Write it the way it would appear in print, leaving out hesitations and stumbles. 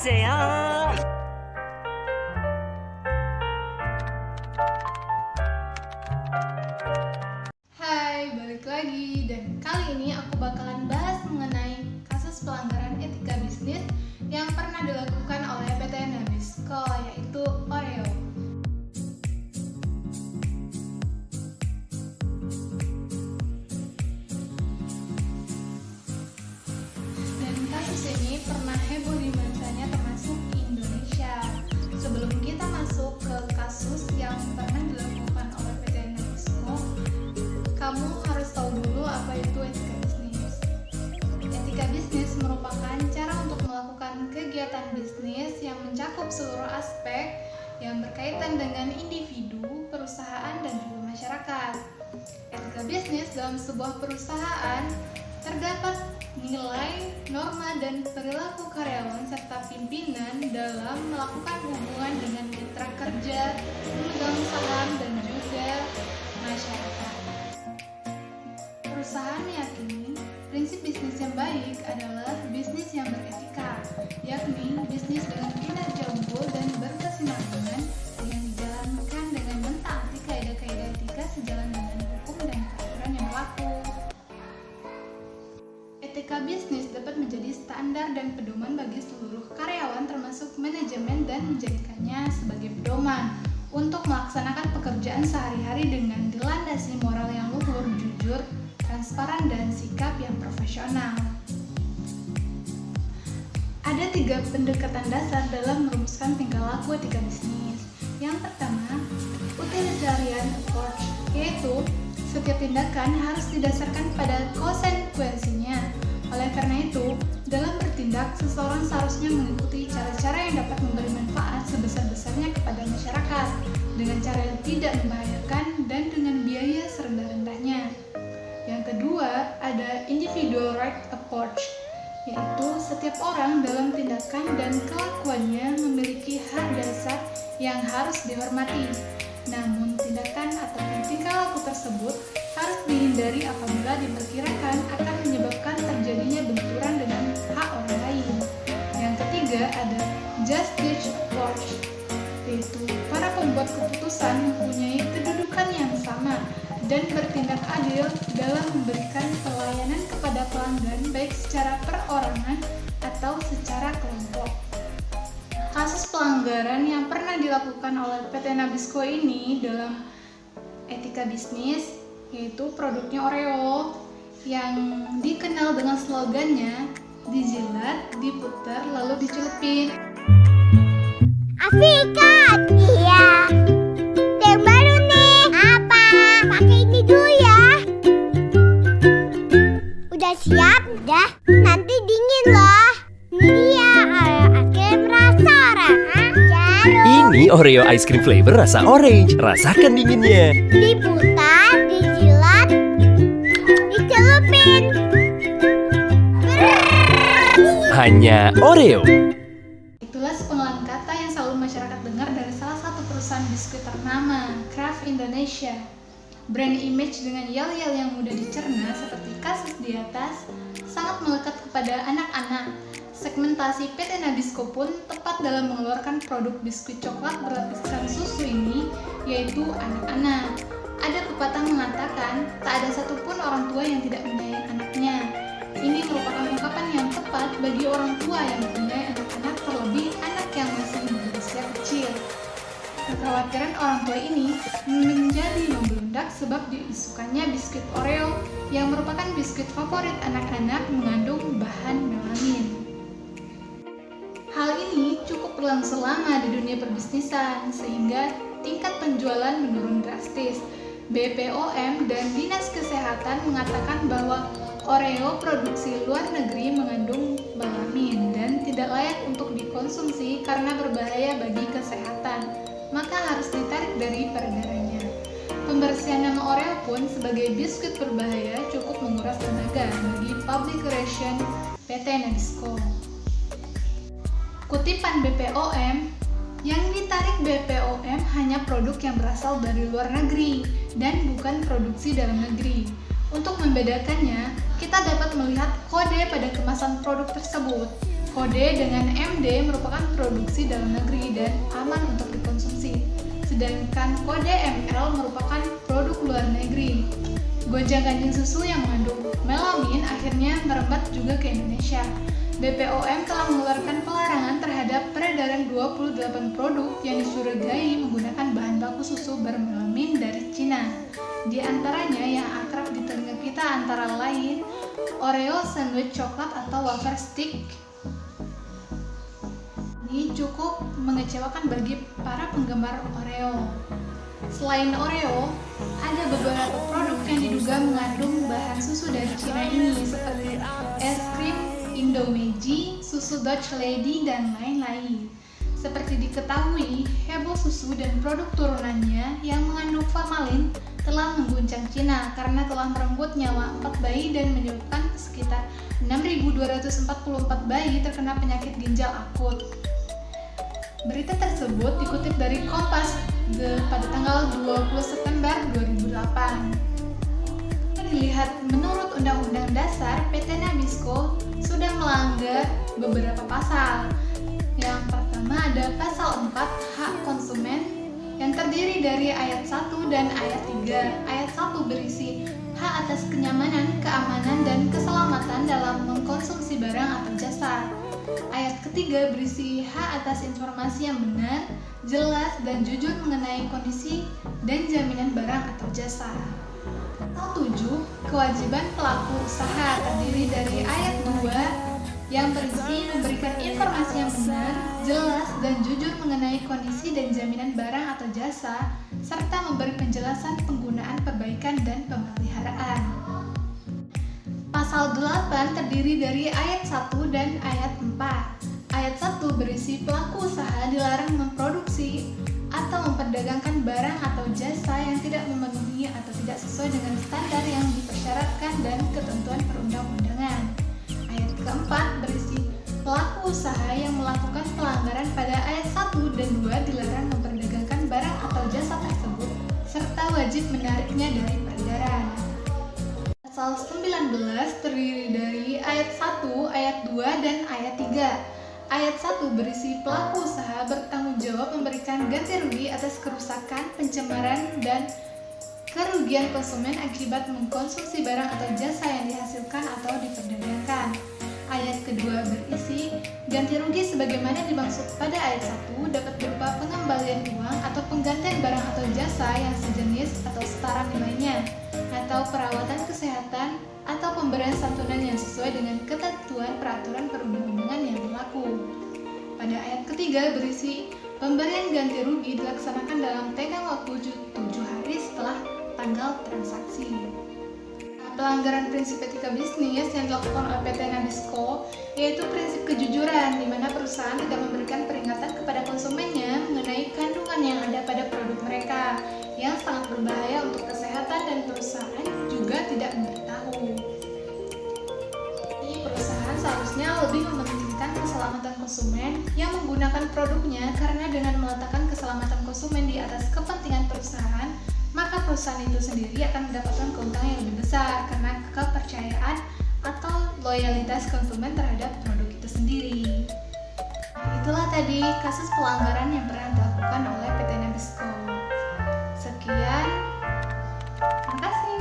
주세요. Hai, balik lagi, dan kali ini aku bakalan bahas mengenai kasus pelanggaran etika bisnis yang pernah dilakukan oleh PT Nabisco, yaitu Oreo. Dan kasus ini pernah heboh di masanya, termasuk di Indonesia. Sebelum kita masuk ke kasus yang pernah dilakukan oleh PT Nabisco, kamu harus tahu dulu apa itu etika bisnis. Etika bisnis merupakan cara untuk melakukan kegiatan bisnis yang mencakup seluruh aspek yang berkaitan dengan individu, perusahaan, dan juga masyarakat. Etika bisnis dalam sebuah perusahaan terdapat nilai, norma, dan perilaku karyawan serta pimpinan dalam melakukan hubungan dengan mitra kerja, pemegang saham, dan juga masyarakat. Perusahaan meyakini prinsip bisnis yang baik adalah bisnis yang beretika, yakni bisnis dengan kinerja unggul dan berkesinambungan yang dijalankan dengan mentaati kaidah-kaidah etika sejalan dengan hukum dan peraturan yang berlaku. Etika bisnis dapat menjadi standar dan pedoman bagi seluruh karyawan termasuk manajemen dan menjadikannya sebagai pedoman untuk melaksanakan pekerjaan sehari-hari dengan dilandasi moral yang luhur, jujur, transparan, dan sikap yang profesional. Ada 3 pendekatan dasar dalam merumuskan tingkah laku etika bisnis. Yang pertama, utilitarian approach, yaitu setiap tindakan harus didasarkan pada konsekuensinya. Oleh karena itu, dalam bertindak, seseorang seharusnya mengikuti cara-cara yang dapat memberi manfaat sebesar-besarnya kepada masyarakat dengan cara yang tidak membahayakan dan dengan biaya serendah-rendahnya. Yang kedua, ada individual right approach, yaitu setiap orang dalam tindakan dan kelakuannya memiliki hak dasar yang harus dihormati. Namun, tindakan atau tingkah laku tersebut harus dihindari apabila diperkirakan akan menyebabkan terjadinya benturan dengan hak orang lain. Yang ketiga, ada justice approach, yaitu para pembuat keputusan mempunyai kedudukan yang sama dan bertindak adil dalam memberikan pelayanan kepada pelanggan baik secara perorangan atau secara kelompok. Kasus pelanggaran yang pernah dilakukan oleh PT Nabisco ini dalam etika bisnis yaitu produknya Oreo yang dikenal dengan slogannya dijilat, diputar, lalu dicelupin. Afikat, iya. Yang baru nih. Apa? Pakai ini dulu ya. Udah siap? Udah. Nanti dingin loh. Ini dia Oreo es krim rasa orang. Jarum. Ini Oreo ice cream flavor rasa orange. Rasakan dinginnya. Diputar, dijilat, dicelupin. Hanya Oreo. Itulah sepenggalan kata yang selalu masyarakat dengar dari salah satu perusahaan biskuit ternama, Kraft Indonesia. Brand image dengan yel-yel yang mudah dicerna seperti kasus di atas sangat melekat kepada anak-anak. Segmentasi PT Nabisco pun tepat dalam mengeluarkan produk biskuit coklat berlapiskan susu ini, yaitu anak-anak. Ada pepatah mengatakan, tak ada satupun orang tua yang tidak menyayangi anaknya. Ini merupakan ungkapan yang tepat bagi orang tua yang mempunyai anak-anak, terlebih anak yang masih berusia kecil. Kekhawatiran orang tua ini menjadi membludak sebab diisukannya biskuit Oreo yang merupakan biskuit favorit anak-anak mengandung bahan melamin. Hal ini cukup berlangsung lama di dunia perbisnisan sehingga tingkat penjualan menurun drastis. BPOM dan Dinas Kesehatan mengatakan bahwa Oreo produksi luar negeri mengandung melamin dan tidak layak untuk dikonsumsi karena berbahaya bagi kesehatan, maka harus ditarik dari peredarannya. Pembersihan nama Oreo pun sebagai biskuit berbahaya cukup menguras tenaga bagi public relation PT Nabisco. Kutipan BPOM, yang ditarik BPOM hanya produk yang berasal dari luar negeri dan bukan produksi dalam negeri. Untuk membedakannya, kita dapat melihat kode pada kemasan produk tersebut. Kode dengan MD merupakan produksi dalam negeri dan aman untuk dikonsumsi, sedangkan kode ML merupakan produk luar negeri. Gonjang-ganjing susu yang mengandung melamin akhirnya merebak juga ke Indonesia. BPOM telah mengeluarkan pelarangan terhadap peredaran 28 produk yang dicurigai menggunakan bahan baku susu bermelamin dari Cina. Di antaranya yang akrab di telinga kita antara lain Oreo sandwich coklat atau wafer stick. Ini cukup mengecewakan bagi para penggemar Oreo. Selain Oreo, ada beberapa produk yang diduga mengandung bahan susu dari Cina ini seperti es krim Indomeji, susu Dutch Lady, dan lain-lain. Seperti diketahui, heboh susu dan produk turunannya yang mengandung formalin telah mengguncang Cina karena telah merenggut nyawa 4 bayi dan menyebabkan sekitar 6.244 bayi terkena penyakit ginjal akut. Berita tersebut dikutip dari Kompas pada tanggal 20 September 2008. Dilihat menurut Undang-Undang Dasar, PT Nabisco sudah melanggar beberapa pasal. Yang pertama ada pasal 4 hak konsumen yang terdiri dari ayat 1 dan ayat 3. Ayat 1 berisi hak atas kenyamanan, keamanan, dan keselamatan dalam mengkonsumsi barang atau jasa. Ayat ketiga berisi hak atas informasi yang benar, jelas, dan jujur mengenai kondisi dan jaminan barang atau jasa. Pasal 7, kewajiban pelaku usaha terdiri dari ayat 2 yang berisi memberikan informasi yang benar, jelas, dan jujur mengenai kondisi dan jaminan barang atau jasa, serta memberi penjelasan penggunaan, perbaikan, dan pemeliharaan. Pasal 8 terdiri dari ayat 1 dan ayat 4. Ayat 1 berisi pelaku usaha dilarang memproduksi atau memperdagangkan barang atau jasa yang tidak memenuhi atau tidak sesuai dengan standar yang dipersyaratkan dan ketentuan perundang-undangan. Ayat keempat berisi pelaku usaha yang melakukan pelanggaran pada ayat 1 dan 2 dilarang memperdagangkan barang atau jasa tersebut serta wajib menariknya dari peredaran. Pasal 19 terdiri dari ayat 1, ayat 2, dan ayat 3. Ayat 1 berisi pelaku usaha bertanggung jawab memberikan ganti rugi atas kerusakan, pencemaran, dan kerugian konsumen akibat mengkonsumsi barang atau jasa yang dihasilkan atau diperdagangkan. Ayat kedua berisi ganti rugi sebagaimana dimaksud pada ayat 1 dapat berupa pengembalian uang atau penggantian barang atau jasa yang sejenis atau setara nilainya, atau perawatan kesehatan atau pemberian santunan yang sesuai dengan ketentuan peraturan perundang-undangan yang berlaku. Pada ayat ketiga berisi pemberian ganti rugi dilaksanakan dalam tenggang waktu 7 hari setelah tanggal transaksi. Pelanggaran prinsip etika bisnis yang dilakukan oleh PT Nabisco yaitu prinsip kejujuran, di mana perusahaan tidak memberikan peringatan kepada konsumennya mengenai kandungan yang ada pada produk mereka yang sangat berbahaya untuk kesehatan, dan perusahaan juga tidak memberitahu. Ini perusahaan seharusnya lebih mementingkan keselamatan konsumen yang menggunakan produknya, karena dengan meletakkan keselamatan konsumen di atas kepentingan perusahaan, maka perusahaan itu sendiri akan mendapatkan keuntungan yang lebih besar karena kepercayaan atau loyalitas konsumen terhadap produk itu sendiri. Itulah tadi kasus pelanggaran yang pernah dilakukan oleh PT Nabisco. Sekian, terima kasih.